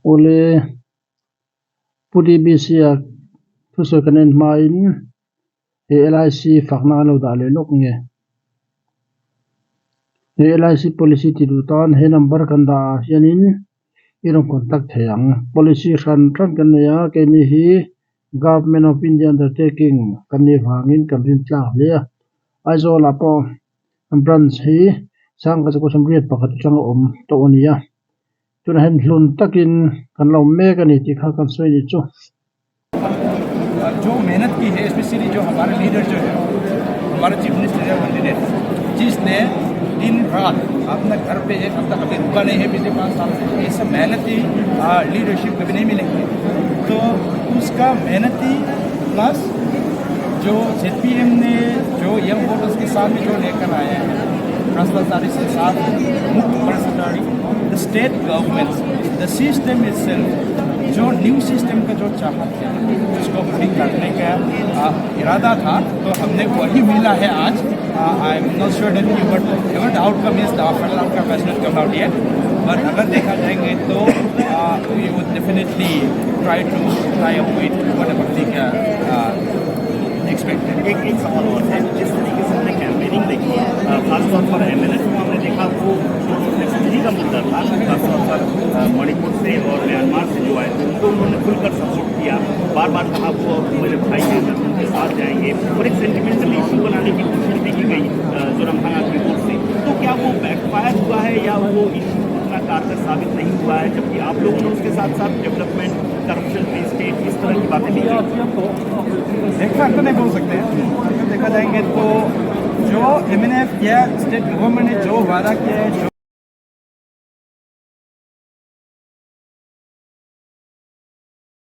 ole pudi bisia thuso kanen main LIC fakna lo da le lok nge LIC policy ti du tan he number kan da hianin irong contact theyang policy ran kan ya ke ni hi Government of India undertaking kan ni hangin kan rin tla le aizola po branch hi sang ka ko samriat pakhat chang om to onia tuna hen hlun takin kan lo me kan ni ti kha kan soi ni chu जो मेहनत की है specially जो हमारे leader जो है हमारे chief minister है कैंडिडेट जिसने दिन रात अपना घर पे एक हफ्ता कभी रुका नहीं है पिछले 5 साल से ये सब मेहनती लीडरशिप कभी नहीं मिलेंगे तो उसका मेहनती प्लस जो ZPM ने जो यंग वोटर्स के सामने जो लेकर आया है भ्रष्टाचारी से साथ मुक्त भ्रष्टाचारी the state governments the system itself जो न्यू सिस्टम का जो चाहत है उसको ठीक करने का इरादा था तो हमने वही मिला है आज I am not sure that you but the outcome is the final outcome has not come out yet but अगर देखा जाएंगे तो we would definitely try up with whatever the expected. एक सवाल और है, जिस तरीके से हमने कैंपेनिंग देखी खासतौर पर MNF को हमने देखा वो एसएसजी का मुद्दा था, खासतौर पर मणिपुर से और म्यांमार से जो आए तो उन्होंने खुलकर सपोर्ट किया, बार बार कहा वो मेरे भाई हैं उनके साथ जाएंगे और एक सेंटिमेंटल इशू बनाने की कोशिश भी की गई जोरमथंगा की ओर से। तो क्या वो बैकफायर हुआ है या वो इशू उतना कारगर साबित नहीं हुआ है, जबकि आप लोगों ने उसके साथ साथ डेवलपमेंट, करप्शन फ्री स्टेट इस तरह की बातें नहीं की? देखा तो नहीं बोल सकते हैं, देखा जाएंगे तो जो MNF या स्टेट गवर्नमेंट ने जो वादा किया है जो